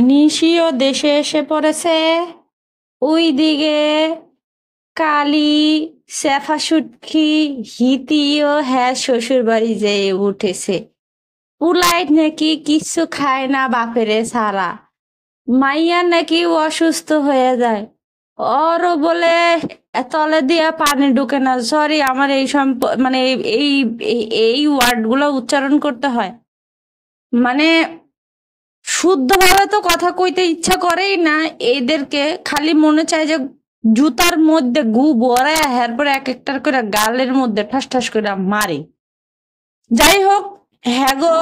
নিশিও দেশে এসে পড়েছে। ওই দিকে কালি, শেফা সুটকি, হিতিও হ্যাঁ শ্বশুর বাড়ি যেয়ে উঠেছে। পুলাই নাকি কিচ্ছু খায় না বাপেরে ছাড়া। মাইয়া নাকি অসুস্থ হয়ে যায়। ওরও বলে তলে দিয়া পানি ঢুকে না। সরি, আমার এই মানে এই এই ওয়ার্ড গুলো উচ্চারণ করতে হয়। মানে শুদ্ধভাবে তো কথা কইতে ইচ্ছা করেই না। এদেরকে খালি মনে চায় যে জুতার মধ্যে গু ভরে এরপরে এক একটার করে গালের মধ্যে ঠাস ঠাস করে মারি। যাই হোক, হ্যাঁ গো,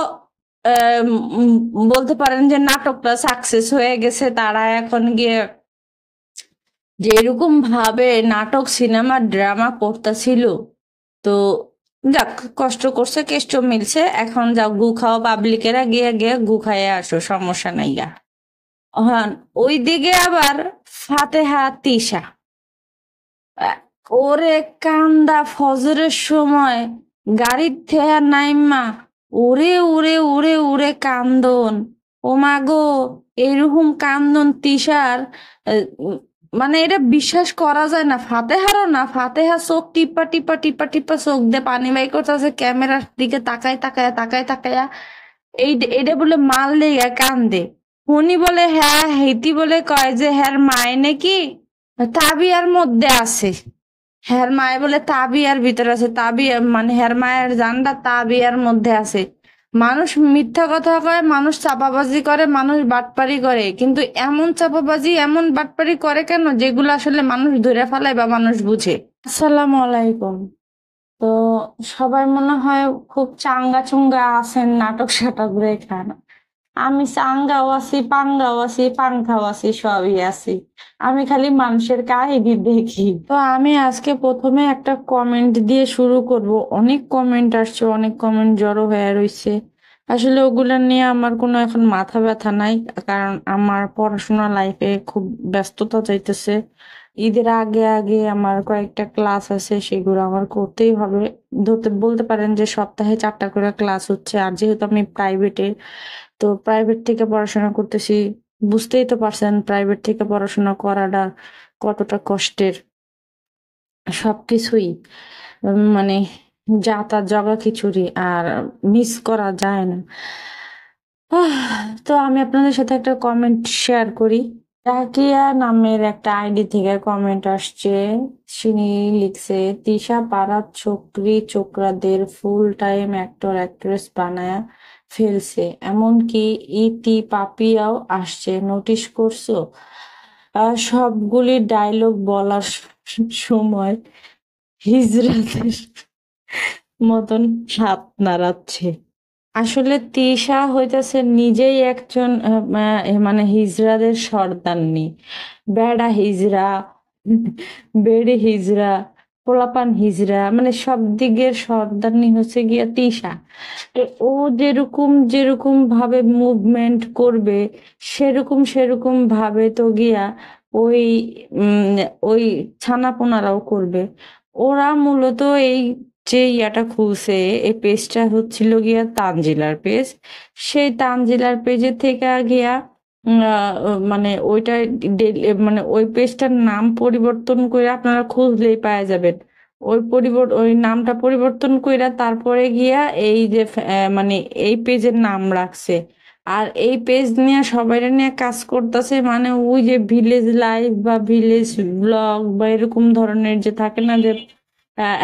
বলতে পারেন যে নাটকটা সাকসেস হয়ে গেছে। তারা এখন গিয়ে যেরকম ভাবে নাটক সিনেমা ড্রামা করতেছিল, তো যাক, কষ্ট করছে কেষ্ট মিলছে। এখন যাও গু খাও, পাবলিকেরা গিয়ে গিয়ে গু খাইয়ে আসো, সমস্যা নাই গা। হ্যাঁ, ওইদিকে আবার ফাতেহা তিশা, আহ, ওরে কান্দা ফজরের সময় গাড়ির থেকে নাইমা উড়ে উড়ে উড়ে উড়ে কান্দন। ও মা গো, এরকম কান্দন তিশার, মানে এটা বিশ্বাস করা যায় না। ফাতেহারও না, ফাতেহা চোখ টিপা টিপা টিপা টিপা চোখ দিয়ে পানি বাই করতেছে, ক্যামেরার দিকে তাকায় তাকায় তাকায় তাকায়া এইটা বলে মাল লেগে কান্দে। উনি বলে হ্যাঁ, হেতি বলে কয় যে হ্যার মায় নাকি তাবিয়ার মধ্যে আছে। হ্যার মায় বলে তাবিয়ার ভিতরে আছে, তাবিয়া মানে হ্যার মায়ের জানটা তাবিয়ার মধ্যে আছে। মানুষ মিথ্যা কথা কয়, মানুষ চাপাবাজি করে, মানুষ বাটপারি করে, কিন্তু এমন চাপাবাজি এমন বাটপারি করে কেন যেগুলো আসলে মানুষ ধরে ফেলায় বা মানুষ বুঝে। আসসালামু আলাইকুম। তো সবাই মনে হয় খুব চাঙ্গা চুঙ্গা আছেন নাটক সাটক দেখে। আমি চাঙ্গাও আছি, পাঙ্গাও আছি, পাংখাও আছি, সবই আছি। আমি খালি মানুষের কাহিনী দেখি। তো আমি আজকে প্রথমে একটা কমেন্ট দিয়ে শুরু করব। অনেক কমেন্ট আসছে, অনেক কমেন্ট জড়ো হয়ে রইছে। আসলে ওগুলা নিয়ে আমার কোনো এখন মাথা ব্যথা নাই, কারণ আমার পড়াশোনা লাইফে খুব ব্যস্ততা যাইতেছে। ঈদের আগে আগে আমার কয়েকটা ক্লাস আছে, সেগুলো আমার করতেই হবে। ধরতে বলতে পারেন যে সপ্তাহে 4টা করে ক্লাস হচ্ছে। আর যেহেতু আমি প্রাইভেটে, তো প্রাইভেট থেকে পড়াশোনা করতেছি। বুঝতেই তো পারছেন প্রাইভেট থেকে পড়াশোনা করাটা কতটা কষ্টের। সবকিছুই মানে যা তা জগা খিচুড়ি, আর মিস করা যায় না। তো আমি আপনাদের সাথে একটা কমেন্ট শেয়ার করি। রাকিয়া নামের একটা আইডি থেকে কমেন্ট আসছে। তিনি লিখছে, তিশা পাড়ার ছোকরি চোকরাদের ফুল টাইম অ্যাক্টর অ্যাক্ট্রেস বানায়া ফেলছে, এমনকি ইতি পাপিয়াও আসছে, নোটিশ করছো? সবগুলি ডায়লগ বলার সময় হিজড়াদের মতন হাত নাড়াচ্ছে। আসলে তিশা হইতেছে নিজেই একজন মানে হিজড়াদের সর্দারনি। বেড়া হিজড়া, বেড়ি হিজড়া, পোলাপান হিজড়া, মানে সব দিকের সর্দারনি হচ্ছে গিয়া তিশা। তো ও যেরকম যেরকম ভাবে মুভমেন্ট করবে, সেরকম সেরকম ভাবে তো গিয়া ওই ওই ছানাপোনারাও করবে। ওরা মূলত এই যে ইয়াটা খুলছে, এই পেজটা হচ্ছিল গিয়া তানজিলার পেজ। সেই তানজিলার পেজে থেকে গিয়া মানে ওইটা মানে ওই পেজটার নাম পরিবর্তন করে আপনারা খুঁজলেই পাওয়া যাবেন। ওই নামটা পরিবর্তন কইরা তারপরে গিয়া এই যে মানে এই পেজের নাম রাখছে। আর এই পেজ নিয়ে সবাই নিয়ে কাজ করতেছে, মানে ওই যে ভিলেজ লাইফ বা ভিলেজ ব্লগ বা এরকম ধরনের যে থাকে না, যে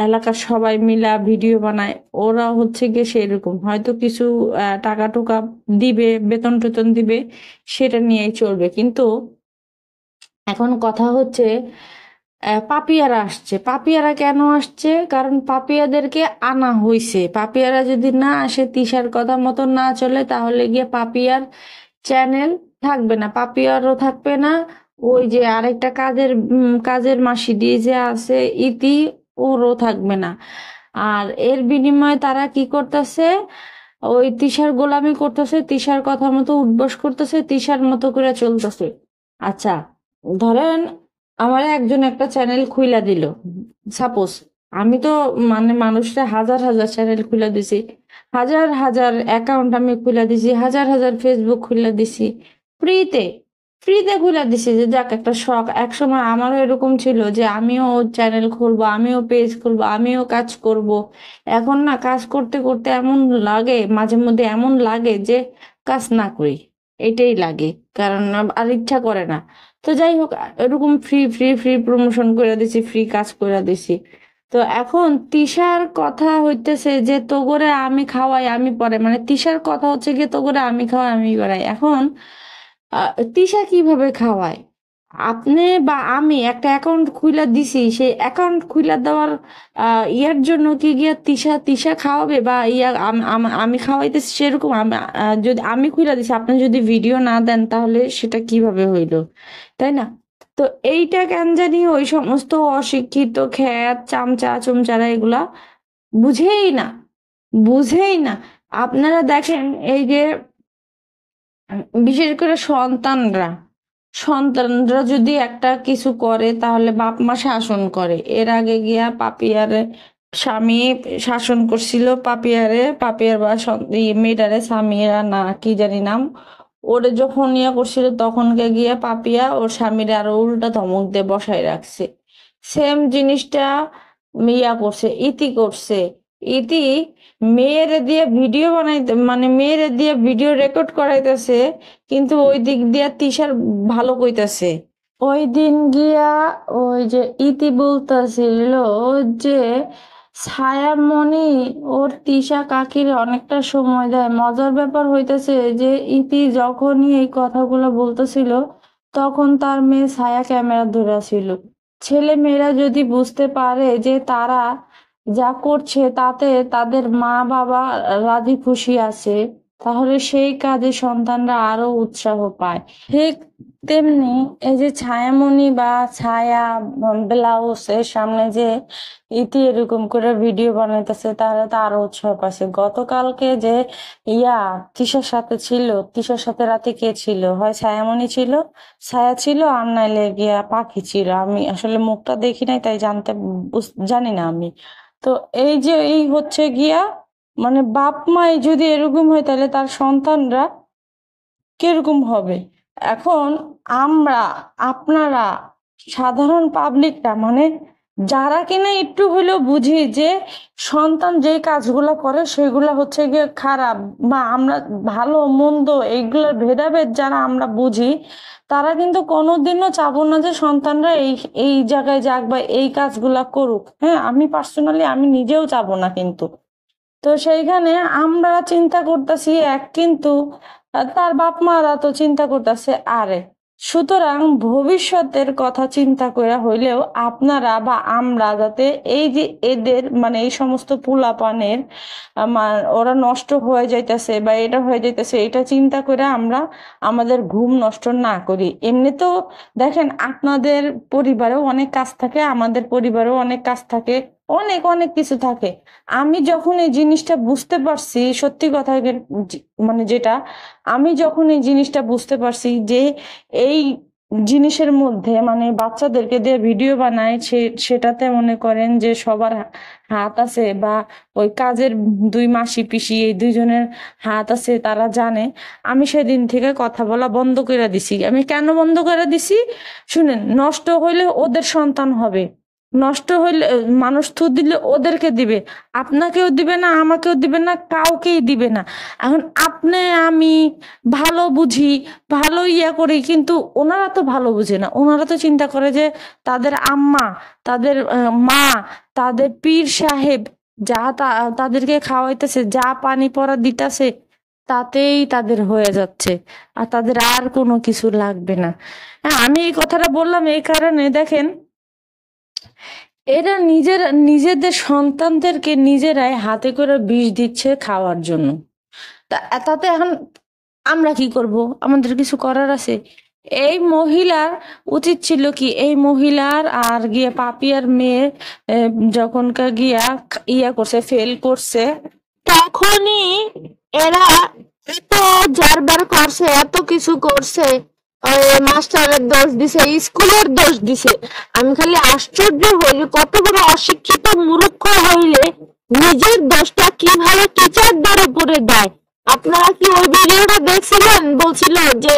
এলাকার সবাই মিলা ভিডিও বানায়, ওরা হচ্ছে গিয়ে সেরকম হয়তো কিছু টাকা টুকা দিবে, বেতন টেতন দিবে, সেটা নিয়েই চলবে। কিন্তু এখন কথা হচ্ছে, পাপিয়ারা আসছে। পাপিয়ারা কেন আসছে? কারণ পাপিয়াদেরকে আনা হইছে। পাপিয়ারা যদি না আসে, তিশার কথা মতো না চলে, তাহলে গিয়ে পাপিয়ার চ্যানেল থাকবে না, পাপিয়ারও থাকবে না। ওই যে আরেকটা কাজের মাসি দিয়ে যে আছে ইতি, ওরও থাকবে না। আর এর বিনিময়ে তারা কি করতেছে? ওই তিশার গোলামি করতেছে, তিশার কথা মতো উঠবস করতেছে, তিশার মতো করে চলতেছে। আচ্ছা, ধরেন আমার একজন একটা চ্যানেল খুইলা দিল, সাপোজ। আমি তো মানে মানুষরা হাজার হাজার চ্যানেল খুলে দিছি, হাজার হাজার অ্যাকাউন্ট আমি খুলে দিছি, হাজার হাজার ফেসবুক খুলে দিছি। ফ্রিতে ফ্রিতে খুলে দিছি যে যাক একটা শখ। একসময় আমারও এরকম ছিল যে আমিও চ্যানেল খুলবো, আমিও পেজ খুলবো, আমিও কাজ করব। এখন না কাজ করতে করতে এমন লাগে, মাঝে মধ্যে এমন লাগে যে কাজ না করি, এটাই লাগে। কারণ আর ইচ্ছা করে না। তো যাই হোক, এরকম ফ্রি ফ্রি ফ্রি প্রমোশন করে দিছি, ফ্রি কাজ করে দিছি। তো এখন তিশার কথা হইতেছে যে তো করে আমি খাওয়াই আমি পরে, মানে তিশার কথা হচ্ছে গিয়ে তো করে আমি খাওয়াই আমি পড়াই। এখন তিশা কিভাবে খাওয়ায়? আপনি বা আমি একটা অ্যাকাউন্ট খুইলা দিছি, সেই অ্যাকাউন্ট খুইলা দেওয়ার ইয়ার জন্য কি গিয়া তিশা তিশা খাওয়াবে বা ইয়া আমি খাওয়াইতেছি সেরকম? আমি যদি আমি খুইলা দিছি, আপনি যদি ভিডিও না দেন তাহলে সেটা কিভাবে হইলো, তাই না? তো এইটা কেন জানি ওই সমস্ত অশিক্ষিত খ্যাত চামচা চুমচারা এগুলা বুঝেই না, বুঝেই না। আপনারা দেখেন এই যে বিশেষ করে সন্তানরা সন্তানরা যদি একটা কিছু করে তাহলে বাপ মা শাসন করে। এর আগে গিয়া পাপিয়ারে স্বামী শাসন করছিল, পাপিয়ারে পাপিয়ার বা মেয়েটারে স্বামীরা না কি জানি নাম, ওরে যখন ইয়া করছিল তখনকে গিয়া পাপিয়া ওর স্বামীর আরো উল্টা ধমক দিয়ে বসায় রাখছে। সেম জিনিসটা ইয়া করছে, ইতি করছে। ইতি মেয়েরে দিয়ে ভিডিও বানাইতে, মানে মেয়েরে দিয়ে ভিডিও রেকর্ড করাইতেছে, কিন্তু ওই দিক দিয়া তিশার ভালো কইতাছে। ওই দিন গিয়া ওই যে ইতি বলতেছিল যে ছায়ামণি ওর তিশা কাকির অনেকটা সময় দেয়। মজার ব্যাপার হইতেছে যে ইতি যখনই এই কথাগুলো বলতেছিল তখন তার মেয়ে ছায়া ক্যামেরা ধরা ছিল। ছেলে মেয়েরা যদি বুঝতে পারে যে তারা যা করছে তাতে তাদের মা বাবা রাজি খুশি আছে, তাহলে সেই কাজে সন্তানরা আরো উৎসাহ পায়। ঠিক তেমনি এই যে ছায়ামণি বা ছায়া ব্লাউজ এর সামনে যে ইতি এরকম করে ভিডিও বানাইতেছে, তাহলে তো আরো উৎসাহ পাচ্ছে। গতকালকে যে ইয়া তিশার সাথে ছিল, তিশার সাথে রাতে কে ছিল? হয় ছায়ামণি ছিল, ছায়া ছিল, আর নাইলে গিয়া পাখি ছিল। আমি আসলে মুখটা দেখি নাই তাই জানি না আমি। তো এই যে এই হচ্ছে গিয়া, মানে বাপ মাই যদি এরকম হয় তাহলে তার সন্তানরা কিরকম হবে? এখন আমরা, আপনারা, সাধারণ পাবলিকটা, মানে যারা কিনা একটু হলেও বুঝি যে সন্তান যে কাজগুলো করে সেগুলো হচ্ছে গিয়ে খারাপ, বা আমরা ভালো মন্দ এইগুলোর ভেদাভেদ যারা আমরা বুঝি, তারা কিন্তু কোনোদিনও চাবো না যে সন্তানরা এই এই জায়গায় যাক বা এই কাজগুলা করুক। হ্যাঁ, আমি পার্সোনালি আমি নিজেও চাবো না কিন্তু। তো সেইখানে আমরা চিন্তা করতেছি এক, কিন্তু তার বাপ মারা তো চিন্তা করতেছে আরেক। সুতরাং ভবিষ্যতের কথা চিন্তা করে হইলেও আপনারা বা আমরা যাতে এই যে এদের, মানে এই সমস্ত পোলাপানের ওরা নষ্ট হয়ে যাইতেছে বা এটা হয়ে যাইতেছে, এটা চিন্তা করে আমরা আমাদের ঘুম নষ্ট না করি। এমনি তো দেখেন আপনাদের পরিবারেও অনেক কাজ থাকে, আমাদের পরিবারেও অনেক কাজ থাকে, অনেক অনেক কিছু থাকে। আমি যখন এই জিনিসটা বুঝতে পারছি, সত্যি কথা মানে যেটা, আমি যখন এই জিনিসটা বুঝতে পারছি যে এই জিনিসের মধ্যে, মানে বাচ্চাদেরকে দিয়ে ভিডিও বানায়, সেটাতে মনে করেন যে সবার হাত আছে, বা ওই কাজের দুই মাসি পিসি এই দুইজনের হাত আছে, তারা জানে। আমি সেদিন থেকে কথা বলা বন্ধ করে দিছি। আমি কেন বন্ধ করে দিছি শুনেন, নষ্ট হইলে ওদের সন্তান হবে, নষ্ট হইলে মানুষ থু দিলে ওদেরকে দিবে, আপনাকেও দিবে না, আমাকেও দিবে না, কাউকেই দিবে না। এখন আপনি আমি ভালো বুঝি, ভালো ইয়া করি, কিন্তু ওনারা তো ভালো বুঝে না। ওনারা তো চিন্তা করে যে তাদের আম্মা, তাদের মা, তাদের পীর সাহেব যা তাদেরকে খাওয়াইতেছে, যা পানি পড়া দিতেছে, তাতেই তাদের হয়ে যাচ্ছে, আর তাদের আর কোনো কিছু লাগবে না। হ্যাঁ, আমি এই কথাটা বললাম এই কারণে, দেখেন এরা নিজেদের সন্তানদেরকে নিজেরাই হাতে করে বিষ দিচ্ছে খাওয়ার জন্য। তাতে এখন আমরা কি করব? আমাদের কিছু করার আছে? এই মহিলার উচিত ছিল কি, এই মহিলার আর গিয়ে পাপিয়ার মেয়ে যখন গিয়া ইয়া করছে, ফেল করছে, তখনই এরা এত জারবার করছে, এত কিছু করছে, মাস্টারের দোষ দিছে, স্কুলের দোষ দিছে। আমি খালি আশ্চর্য হই যে কত বড় অশিক্ষিত মূর্খ হইলে নিজের দোষটা কিভাবে টিচারদের উপরে দেয়। আপনারা কি ওই ভিডিওটা দেখছিলেন? বলছিল যে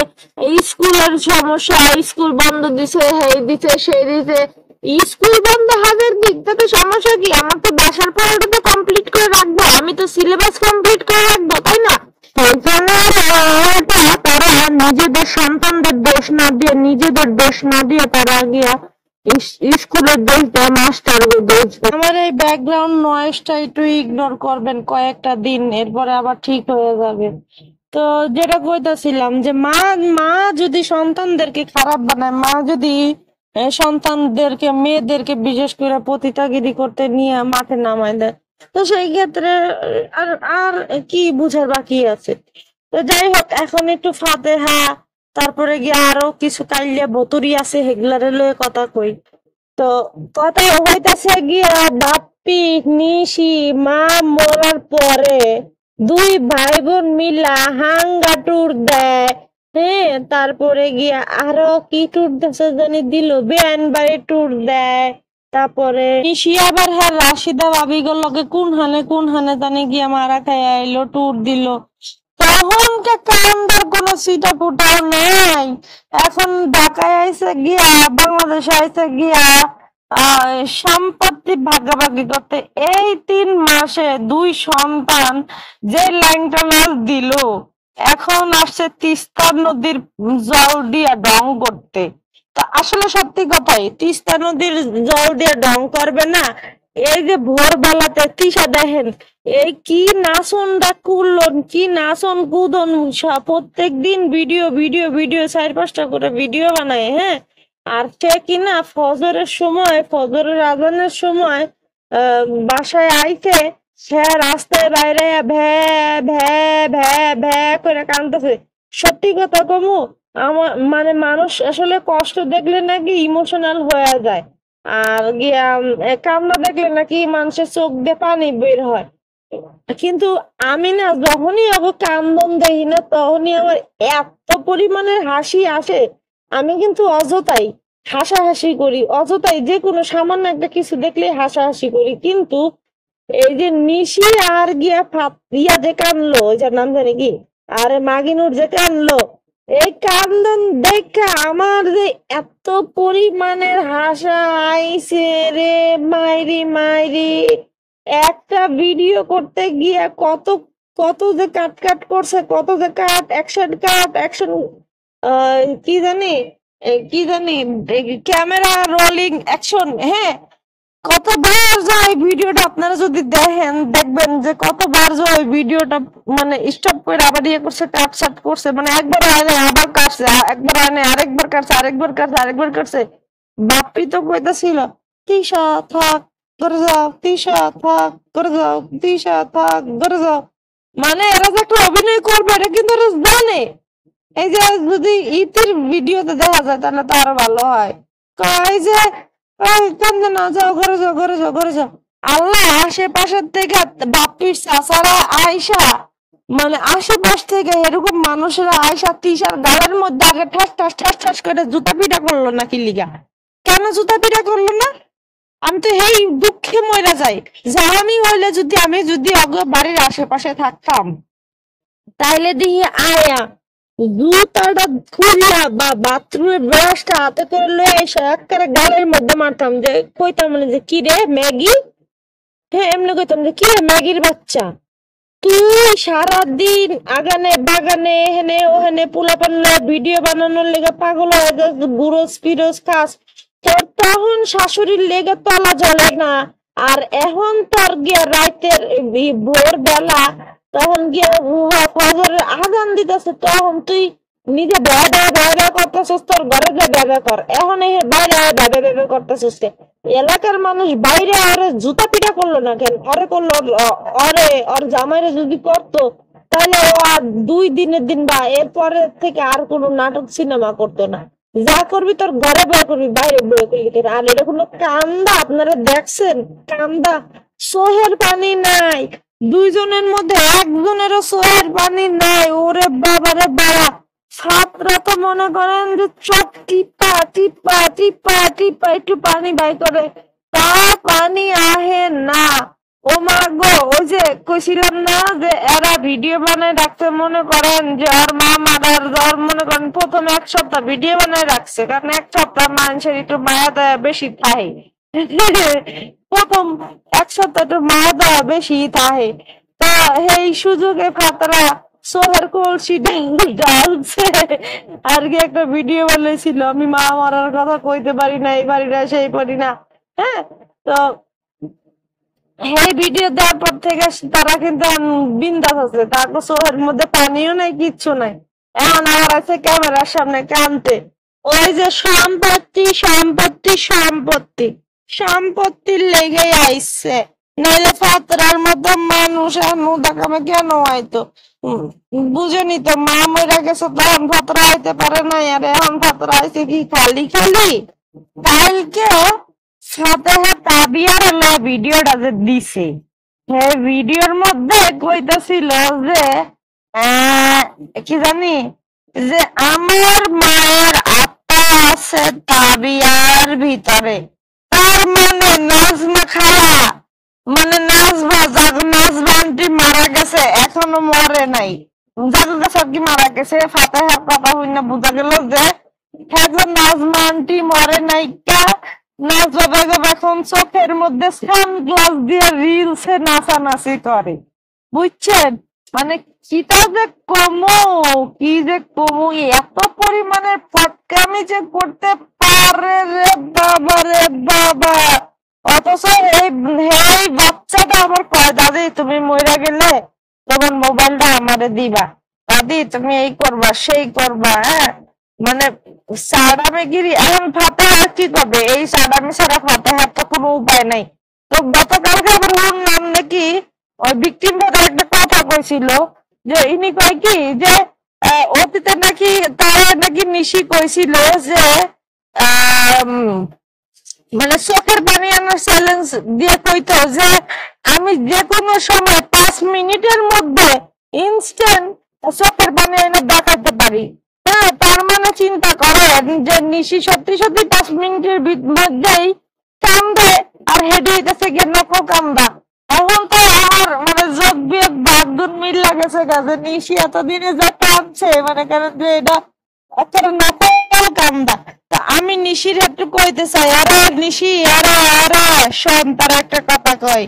স্কুলের সমস্যা, স্কুল বন্ধ দিছে, এই দিছে সেই দিছে। স্কুল বন্ধ হাজার দিক, তাতে সমস্যা কি? আমার তো বাসার পড়াটা তো কমপ্লিট করে রাখবো, আমি তো সিলেবাস কমপ্লিট করে রাখবো, তাই না? তারা নিজেদের সন্তানদের দোষ না দিয়ে, নিজেদের দোষ না দিয়ে তারা গিয়া স্কুলের দোষ দেয়, মাস্টারের দোষ দেয়। আমার এই ব্যাকগ্রাউন্ড নয়েজটা একটু ইগনোর করবেন কয়েকটা দিন, এরপরে আবার ঠিক হয়ে যাবে। তো যেটা কইতাছিলাম যে মা মা যদি সন্তানদেরকে খারাপ বানায়, মা যদি সন্তানদেরকে, মেয়েদেরকে বিশেষ করে পতিতাগিরি করতে নিয়ে মাঠে নামায় দেয়, তো সেই ক্ষেত্রে আর আর কি বুঝার বাকি আছে? তো যাই হোক, এখন একটু ফাতেহা, তারপরে গিয়ে আরো কিছু কাইলে ভতুরি আছে, হেগুলারে লয়ে কথা কই। তো কথা হইতাছে গিয়া বাপ্পি নিশি মা মরার পরে দুই ভাই বোন মিলা হাঙ্গা ট্যুর দেয়। হ্যাঁ, তারপরে গিয়া আরো কি ট্যুর দেশে জানি দিল, বেআইন বাড়ি ট্যুর দেয়। তারপরে নিশি আবার হ্যাঁ রাশিদা ভাবিগুলোকে কোন হানে জানি গিয়া মারা খাই আইলো, ট্যুর দিল। তখন কে কান্দার কোনো সিটা ফুটাও নাই। এখন ঢাকায় আইসে গিয়া, বাংলাদেশে আইসে গিয়া সম্পত্তি ভাগাভাগি করতে। এই 3 মাসে 2 সন্তান যে লাইনটা মাছ দিল, এখন আসছে তিস্তা নদীর জল দিয়ে ডং করতে। তো আসলে সত্যি কথাই, তিস্তা নদীর জল দিয়ে ডং করবে না। এই যে ভোরবেলাতে তিশা দেখেন এই কি নাচনটা কুলন, কি নাচন কুদন, প্রত্যেক দিন ভিডিও ভিডিও ভিডিও 4-5টা করে ভিডিও বানায়। হ্যাঁ, আর সে কিনা ফজরের সময়, ফজরের আজানের সময় বাসায় আইতে, সে রাস্তায় বাইরে ভ্যা ভ্যা ভ্যা ভ্যা করে কান্দতেছে। সত্যি কথা কমু, আমার মানে মানুষ আসলে কষ্ট দেখলে নাকি ইমোশনাল হয়ে যায়, আর গিয়া কান্না দেখলে নাকি মানুষের চোখ দিয়ে পানি বের হয়। কিন্তু আমি না, যখনই আবার কান্দন দেখি না, তখনই আমার এত পরিমাণের হাসি আসে। আমি কিন্তু অযথাই হাসাহাসি করি, অযথাই যে কোনো সামান্য একটা কিছু দেখলে হাসাহাসি করি। কিন্তু এই যে নিশি আর গিয়া ইয়া যে কানলো, ওই যার নাম জানি কি, আরে মাগিনুর যে কানলো, এই কান্দন দেখা আমার যে এত পরিমাণের হাসা আইছে রে, মাইরি মাইরি। একটা ভিডিও করতে গিয়ে কত কত যে কাট করছে, কত যে কাট অ্যাকশন কি জানি ক্যামেরা রোলিং অ্যাকশন। হ্যাঁ, কতবার যায় ভিডিওটা, আপনারা যদি দেখবেন যে কতবার যায় ভিডিওটা, মানে স্টপ করে আবার ইয়ে করছে, কাট সাট করছে, মানে একবার আনে আবার কাটছে, একবার আনে আরেকবার কাটছে, আরেকবার কাটছে, আরেকবার কাটছে। বাপ্পি তো কইতাছিল তিশা থাক করে যাও, তিশা থাক করে যাও, তিশা থাক করে যাও। মানে এরা যে একটা অভিনয় করবে, এটা কিন্তু এরা জানে। এই যে যদি ইতির ভিডিওতে দেখা যায় তাহলে তো আরো ভালো হয়। কয় যে কান্দে না, যাও ঘরে যাও, ঘরে যাও, ঘরে যাও। আল্লাহ আশেপাশের থেকে বাপ্পির চাচারা আয়সা, মানে আশেপাশ থেকে এরকম মানুষেরা আয়সা তিশার গালের মধ্যে আগে ঠাস ঠাস ঠাস ঠাস করে জুতা পিটা করলো না কি লিগা? কেন জুতা পিটা করলো না? আমি তো এই দুঃখে মরে যাই যে আমি হইলে, যদি আমি বাড়ির আশেপাশে থাকতাম, তাইলে দিয়ে আয়া জুতাটা খুলিয়া বা বাথরুমের ব্রাশটা হাতে করে লয়ে এসে একেবারে গালের মধ্যে মারতাম, যে কইতাম মানে যে কি রে ম্যাগি। হ্যাঁ, এমনি কইতাম যে কি রে ম্যাগির বাচ্চা, তুই সারাদিন আগানে বাগানে এখানে ওখানে পোলাপান ভিডিও বানানোর লেগে পাগল হয়ে যাস, গুরস ফিরোস খাস, তোর তখন শাশুড়ির লেগে তলা জ্বলে না। আর এখন তোর গিয়া রাতের ভোর বেলা, তখন গিয়া ফজরের আজান দিতেছে, তখন তুই নিজে ভয় ভয় ভয় ভয় করতেছিস, তোর ঘরে যে ভয় কর। এখন এই বাইরে ভয় ভয় ভয় করতেছিস। এলাকার মানুষ বাইরে আরে জুতা পিটা করলো না কেন? ওরে করলো, ওর জামাইরে যদি করতো তাহলে ও আর 2 দিনের দিন বা এরপরে থেকে আর কোনো নাটক সিনেমা করতো না। যা করবি তোর ঘরে বয়ে করবি, বাইরে বয়ে করবি কেন? আর এটা কোনো কান্দা আপনারা দেখছেন? কান্দা সোহের পানি নাই, 2 জনের মধ্যে একজনেরও সোহের পানি নাই। ওরে বাবা রে বাবা, ছাত্রা তো মনে করেন যে চোখ টিপা টিপা টিপা টিপা একটু পানি বাই করে, তা পানি আহে না। ও মা গো, ওই যে কইছিলাম না যে এরা ভিডিও বানায় রাখতে, মনে করেন যে ওর মা মারার ওর মনে করেন প্রথম 1 সপ্তাহ ভিডিও বানায় রাখছে, কারণ 1 সপ্তাহ মানুষের একটু মায়া দয়া বেশি থাকে। প্রথম 1 সপ্তাহ একটু মায়া দয়া বেশি থাকে। তা এই সুযোগে ফাতরা সোহের কলসি ডালছে আর কি একটা ভিডিও বানাইছিল, আমি মা মারার কথা কইতে পারি না, এই পারি না, সেই পারি না। হ্যাঁ, তো এই ভিডিও দেওয়ার পর থেকে তারা কিন্তু বিন্দাস আছে, তারপর চোখের মধ্যে পানিও নাই, কিচ্ছু নাই। এখন আমার আছে ক্যামেরার সামনে কানতে, ওই যে সম্পত্তি সম্পত্তি সম্পত্তি সম্পত্তির লেগেই আইছে, নাইলে ফাতরার মতো মানুষ মুদাকামে কেন হয়তো বুঝেনি তো, মা মরে গেছে তখন ফাতরা আইতে পারে না, আর এখন ফাতরা আইছে কি খালি খালি। কালকে সাথে তাবিয়ার হলো ভিডিওটা যে দিছে, হ্যাঁ ভিডিওর মধ্যে কইতাছিল যে কি জানি, যে আমার মায়ের আত্মা আছে তাবিয়ার ভিতরে। তার মানে নাজমা খালা, মানে নাজমা আন্টি মারা গেছে, এখনো মরে নাই, যাদের কাছে আর কি মারা গেছে। ফাতেহার কথা হইনা বোঝা গেল যে হ্যাঁ নাজমা আন্টি মরে নাই কা। নাজমা বেগম এখন চোখের মধ্যে সানগ্লাস দিয়ে রিলসে নাচানাচি করে, বুঝছেন? মানে কিটা যে কমু, কি যে কমু, এত পরিমাণে ফটকামি যে করতে পারে রে বাবা রে বাবা। অথচ এই বাচ্চাটা আমার কয়, দাদি তুমি মইরা গেলে তোমার মোবাইলটা আমারে দিবা, দাদি তুমি এই করবা সেই করবা। হ্যাঁ, মানে সাদামেগিরি। এখন ফাতেহা কি করবে? এই সাদামি ছাড়া ফাতেহার তো কোনো উপায় নাই। তো গতকালকে আবার শুনলাম নাকি ওই ভিকটিম ভাইয়ের একটা কথা কইছিল, যে ইনি কয় কি যে অতীতে নাকি তারা নাকি নিশি কইছিল যে মানে চোখের পানি আনার চ্যালেঞ্জ দিয়ে কইতো যে আমি যে কোনো সময় 5 মিনিটের মধ্যে ইনস্ট্যান্ট চোখের পানি এনে দেখাতে পারি। হ্যাঁ, তার মানে চিন্তা করেন যে নিশি সত্যি সত্যি 5 মিনিটের মধ্যেই কান্দে, আর হেডে হইতেছে গিয়ে নকল কান্দা। এখন তো আমার মানে যোগ বিয়োগ ভাগদুন মিল লাগেছে কাজে, নিশি এতদিনে যা কাঁদছে মানে কারণ যে এটা একটা নকল কান্দা। তা আমি নিশির একটু কইতে চাই, আরে নিশি, আরে আরে শোন, তার একটা কথা কই,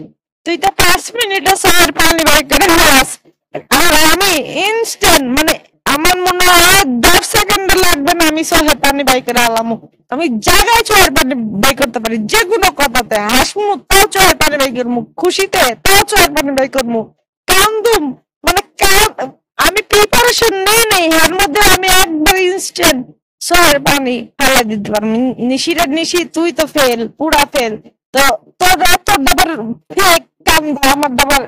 তুই তো 5 মিনিটে চোখের পানি বের করে হাস, আর আমি ইনস্ট্যান্ট মানে আমার মনে হয় 10 সেকেন্ড লাগবে না, আমি চোখের পানি বাই করে আলামু। আমি জায়গায় চোখের পানি বাই করতে পারি, যে কোনো কথাতে হাসমু তাও চোখের পানি বাই করবো, খুশিতে তাও চোখের পানি বাই করবো, কান্দুম মানে আমি প্রিপারেশন নেই এর মধ্যে আমি একবার ইনস্ট্যান্ট চোখের পানি ফেলে দিতে পারবো। নিশিরা নিশি তুই তো ফেল, পুরা ফেল। তো তোর দাবার ফেক কান্দা, আমার দাবার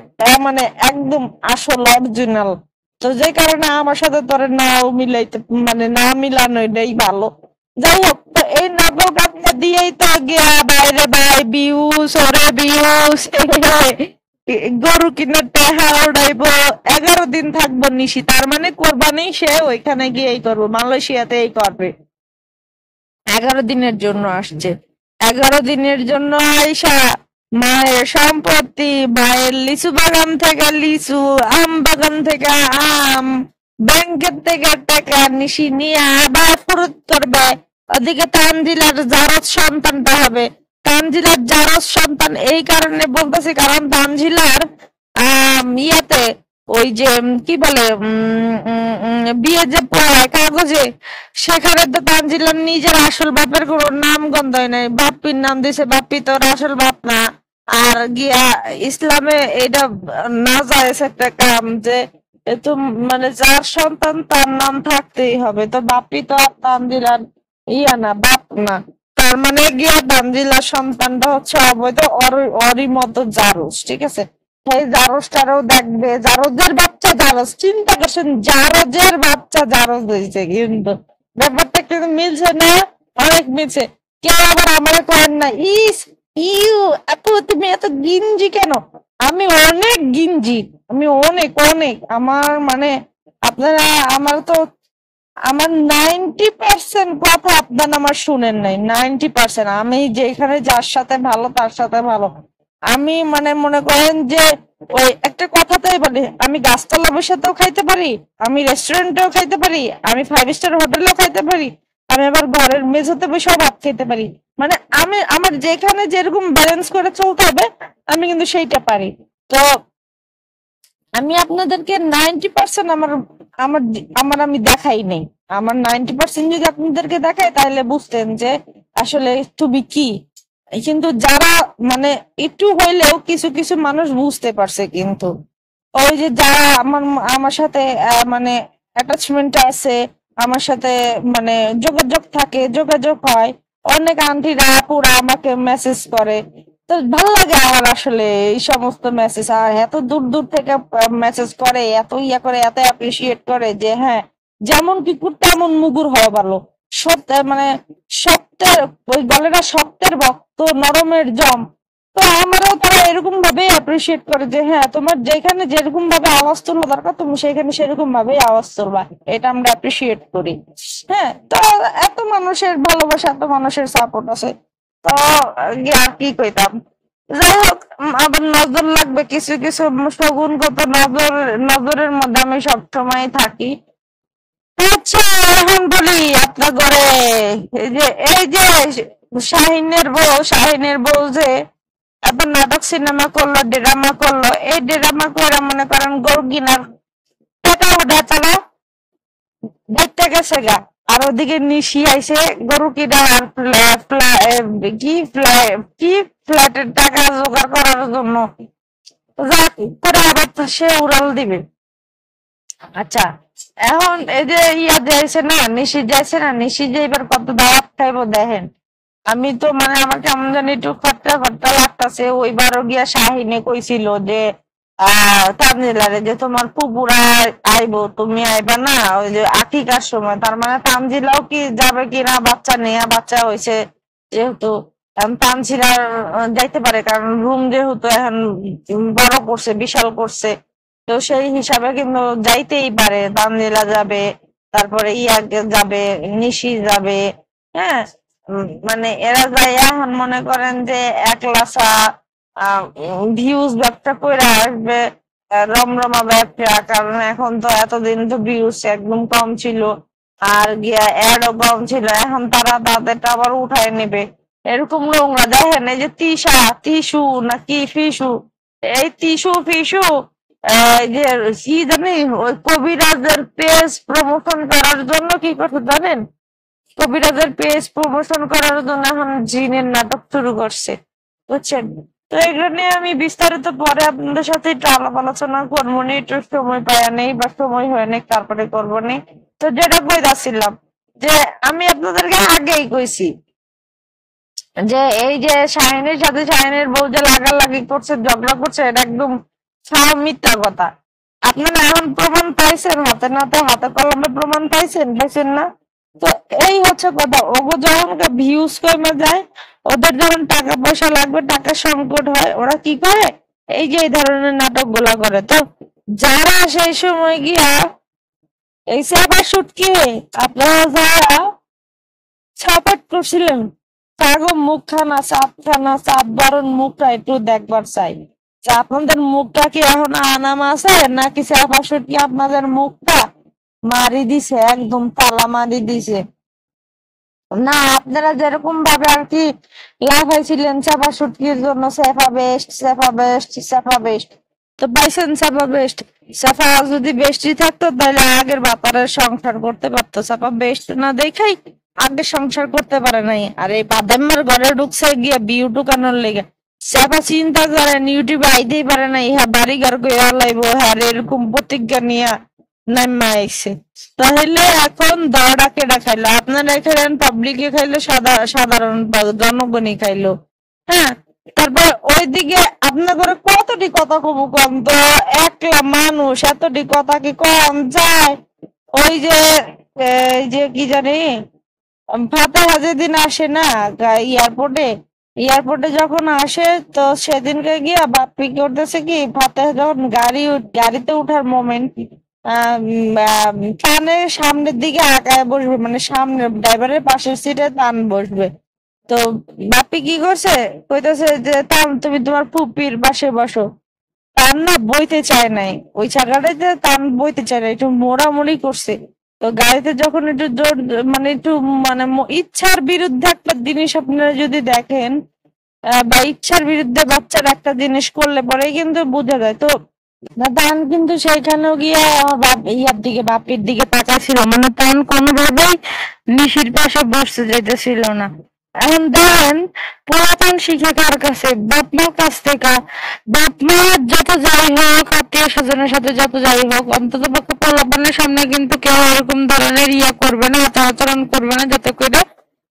মানে একদম আসল অরিজিনাল। তো যে কারণে আমার সাথে তোর নাও মিলাইতে মানে না মিলানো এটাই ভালো। যাই হোক, তো এই নকল কাপড় দিয়েই তো গিয়া বাইরে ভাই বিউস ওরে বিউস গরু কিনে টেহা উড়াইব, 11 দিন থাকবো নিশি, তার মানে কোরবানি সে ওইখানে গিয়েই করবো, মালয়েশিয়াতে এই করবে। 11 দিনের জন্য আসছে, 11 দিনের জন্য আইসা মায়ের সম্পত্তি, মায়ের লিচু বাগান থেকে লিচু, আম বাগান থেকে আম, ব্যাংকের থেকে টাকা নিশি নিয়ে আবার ফুরুত করবে। ওদিকে তানজিলার জারজ সন্তানটা হবে। তানজিলার জারজ সন্তান এই কারণে বলতেছি, কারণ তানজিলার ইয়াতে ওই যে কি বলে বিয়ে যে পড়ায় কাগজে, সেখানে তো তানজিলার নিজের আসল বাপের কোনো নাম গন্ধই নাই, বাপ্পির নাম দিছে, বাপ্পি তোর আসল বাপ না। আর গিয়া ইসলামে এটা না যায় একটা কাম যে তো মানে যার সন্তান তার নাম থাকতেই হবে, তো বাপ্পি তো আর তানজিলার ইয়া না, বাপ না। তার মানে গিয়া তানজিলার সন্তানটা হচ্ছে অবৈধ, অরি মতো জারজ, ঠিক আছে? সেই জারজটারও দেখবে, জারজের বাচ্চা জারজ, চিন্তা করছেন জারজের বাচ্চা জারজ হয়েছে, কিন্তু ব্যাপারটা কিন্তু মিলছে না, অনেক মিলছে। কেউ আবার আমার করেন না, ইস ইউ আপু তুমি এত গিঞ্জি কেন? আমি অনেক গিঞ্জি, আমি অনেক অনেক, আমার মানে আপনারা আমার তো আমার 90% কথা আপনারা আমার শুনেন নাই, 90%। আমি যেখানে যার সাথে ভালো তার সাথে ভালো, আমি মানে মনে করেন যে ওই একটা কথাতেই বলে, আমি গাছতলা বসাতেও খাইতে পারি, আমি রেস্টুরেন্টেও খাইতে পারি, আমি 5 স্টার হোটেলেও খাইতে পারি, আমি আবার ঘরের মেঝেতে বসেও ভাত খেতে পারি। মানে আমি আমার যেখানে যেরকম ব্যালেন্স করে চলতে হবে আমি কিন্তু সেইটা পারি। তো আমি আপনাদেরকে 90% আমার আমার আমার আমি দেখাই নেই। আমার 90% যদি আপনাদেরকে দেখাই তাহলে বুঝতেন যে আসলে তুমি কি। কিন্তু যারা মানে একটু হইলেও কিছু কিছু মানুষ বুঝতে পারছে, কিন্তু ওই যে যারা আমার আমার সাথে মানে অ্যাটাচমেন্ট আছে, আমার সাথে মানে যোগাযোগ থাকে, যোগাযোগ হয়, অনেক আন্টিরা আপুরা আমাকে মেসেজ করে। তো ভালো লাগে আমার আসলে এই সমস্ত মেসেজ। আর এত দূর দূর থেকে মেসেজ করে, এত ইয়া করে, এত অ্যাপ্রিসিয়েট করে যে হ্যাঁ, যেমন কুকুর তেমন মুগুর হওয়া ভালো। সত্য মানে শক্তের ওই গলেরা শক্তের ভক্ত, নরমের জম। তো আমারও তারা এরকম ভাবে অ্যাপ্রিসিয়েট করে যে হ্যাঁ, তোমার যেখানে যেরকম ভাবে আওয়াজ তোলা দরকার তুমি সেখানে সেরকম ভাবে আওয়াজ তোলবা, এটা আমরা অ্যাপ্রিসিয়েট করি। হ্যাঁ, তো এত মানুষের ভালোবাসা, এত মানুষের সাপোর্ট আছে। তো আর কি কইতাম। যাই হোক, আবার নজর লাগবে কিছু কিছু শগুনগত নজরের মধ্যে আমি সবসময় থাকি। আচ্ছা, এখন বলি আপনার ঘরে এই যে শাহিনের বউ যে এত নাটক সিনেমা করলো, ড্রামা করলো, এই ড্রামা করে মনে করেন গরু কিনার টাকা উঠা চালা দেখতে গেছে গা। আর ওদিকে নিশি আইসে গরু কিনা আর কি ফ্ল্যাটের টাকা জোগাড় করার জন্য যা করে আবার তো সে উড়াল দিবে। আচ্ছা, এখন এই যে যাইছে না, নিশি যাইছে না, নিশি যে এবার কত দাওয়াত খাইবো দেখেন। আমি তো মানে আমার কেমন জানি একটু খটকা খটকা লাগতাছে। ওইবারও গিয়া শাহিনে কইছিল যে তানজিলারে যে তোমার ফুপুরা আইবো, তুমি আইবা না ওই যে আকিকার সময়। তার মানে তানজিলাও কি যাবে কিনা, বাচ্চা নিয়ে, বাচ্চা হয়েছে যেহেতু এখন তানজিলার যাইতে পারে, কারণ রুম যেহেতু এখন বড় করছে, বিশাল করছে। তো সেই হিসাবে কিন্তু যাইতেই পারে, তানজিলা যাবে, তারপরে যাবে, নিশি যাবে। হ্যাঁ, মানে এরা যাই এখন মনে করেন যে একলাসা ভিউজ ব্যবসা করে আসবে, রমরমা ব্যবসা। কারণ এখন তো এতদিন তো ভিউজ একদম কম ছিল, আর গিয়া অ্যাডও কম ছিল, এখন তারা তাদেরটা আবার উঠায় নেবে। এরকম নোংরা দেখেন, এই যে টিসু নাকি ফিসু, এই টিসু ফিসু এই যে কি জানি ওই কবিরাজের পেজ প্রমোশন করার জন্য কি করতে জানেন? কবিরাজের পেজ প্রমোশন করার জন্য এখন জিনের নাটক শুরু করছে, বুঝছেন? তো এগুলো নিয়ে আমি বিস্তারিত পরে আপনাদের সাথে একটু আলাপ আলোচনা করবো নি, একটু সময় পাওয়া নেই বা সময় হয় নাই, তারপরে করবো নি। তো যেটা কইতাছিলাম যে আমি আপনাদেরকে আগেই কইছি যে এই যে শাহিনের সাথে শাহিনের বউ যে লাগালাগি করছে, ঝগড়া করছে, এটা একদম মিথ্যা কথা। আপনারা এখন প্রমাণ পাইছেন, হাতে নাতে হাতে কলমে প্রমাণ পাইছেন, পাইছেন না? তো এই হচ্ছে কথা। ওগো যখন ভিউজ কমে যায়, ওদের যখন টাকা পয়সা লাগবে, টাকা সংকট হয়, ওরা কি করে? এই যে এই ধরনের নাটক গুলা করে। তো যারা সেই সময় গিয়া এই চাপা শুটকি আপনারা যারা সাপোর্ট করছিলেন, তাগো মুখখানা, চাপ বরণ মুখটা একটু দেখবার চাই যে আপনাদের মুখটা কি এখন আনাম আছে নাকি চাপা শুটকি আপনাদের মুখটা মারি দিছে, একদম তালা মারি দিছে। না, আপনারা যেরকম ভাবে আর কি লাফাইছিলেন চাপা শুটকির জন্য, সেফা বেস্ট, সেফা বেস্ট, সেফা বেস্ট, তো পাইছেন চাপা বেস্ট। চাপা যদি বেস্টই থাকতো তাহলে আগের বাপারের সংসার করতে পারতো। চাপা বেস্ট না দেখাই আগে সংসার করতে পারে নাই। আর এই বাদাম্মার ঘরে ঢুকছে গিয়া বিউ ঢুকানোর লেগে। চাপা চিন্তা করেন ইউটিউবে আইতেই পারে না, ইহা বাড়ি ঘর কইয়া লাইবো, হ্যাঁ এরকম প্রতিজ্ঞা নিয়া নাইমা আইছে। তাহলে এখন দড়া কেডা খাইলো? আপনারা খাইলেন, পাবলিকে খাইলো, সাধারণ জনগণই খাইলো। হ্যাঁ, তারপর ওইদিকে আপনার ঘরে কতটি কথা কম কম তো, একলা মানুষ এতটি কথা কি কম যায়? ওই যে এই যে কি জানি ফাতেহা যেদিন আসে না এয়ারপোর্টে, এয়ারপোর্টে যখন আসে তো সেদিনকে গিয়া বাপ্পি করতেছে কি, ফাতেহা যখন গাড়িতে উঠার মোমেন্ট কানের সামনের দিকে আগায় বসবে, মানে সামনে ড্রাইভারের পাশের সিটে তান বসবে। তো বাপি কি করছে, কইতাছে যে তুমি তোমার ফুপির পাশে বসো। তার না বইতে চায় নাই, ওই জায়গাটাতে তার বইতে চায় না, একটু মোড়ামুড়ি করছে। তো গাড়িতে যখন একটু জোর, মানে একটু, মানে ইচ্ছার বিরুদ্ধে একটা জিনিস আপনারা যদি দেখেন, বা ইচ্ছার বিরুদ্ধে বাচ্চার একটা জিনিস করলে পরে কিন্তু বোঝা যায়। তো তান কিন্তু সেইখানেও গিয়ে আমার ইয়ার দিকে, বাপির দিকে তাকাছিল, মানে তান কোনোভাবেই নিশির পাশে বসতে যাইতেছিল না। এখন দেখেন, পোলাপান শিখে কার কাছে? বাপ মার কাছ থেকে। বাপ মা যত যাই হোক, আত্মীয় স্বজনের সাথে যত যাই হোক, অন্তত পক্ষে পোলাপানের সামনে কিন্তু কেউ এরকম ধরনের ইয়া করবে না, আচরণ করবে না, যাতে করে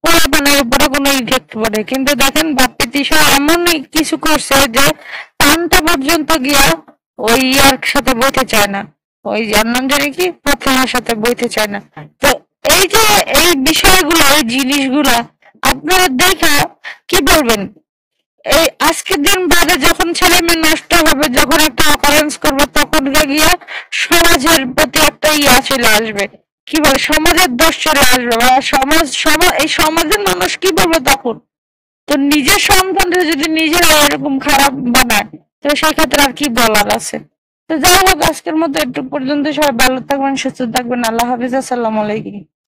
পোলাপানের উপরে কোনো ইফেক্ট পড়ে। কিন্তু দেখেন বাপ্পি তিশা এমন কিছু করছে যে টানটা পর্যন্ত গিয়া ওই ইয়ার সাথে বইতে চায় না, ওই যার নাম জানি কি, প্রথমার সাথে বইতে চায় না। তো এই যে এই বিষয়গুলো, এই জিনিসগুলা আপনারা দেখা কি বলবেন? এই আজকের দিন বাদে যখন ছেলে মেয়ে নষ্ট হবে, যখন একটা অকারেন্স করবে, তখন গিয়া সমাজের প্রতি একটা ইয়া চলে আসবে, কি বলে, সমাজের দোষ চলে আসবে, বা এই সমাজের মানুষ কি বলবে তখন? তো নিজের সন্তানরা যদি নিজেরা এরকম খারাপ বানায়, তো সেক্ষেত্রে আর কি বলার আছে? তো যাই হোক, আজকের মতো একটু পর্যন্ত। সবাই ভালো থাকবেন, সুস্থ থাকবেন। আল্লাহ হাফিজ, আসসালামু আলাইকুম।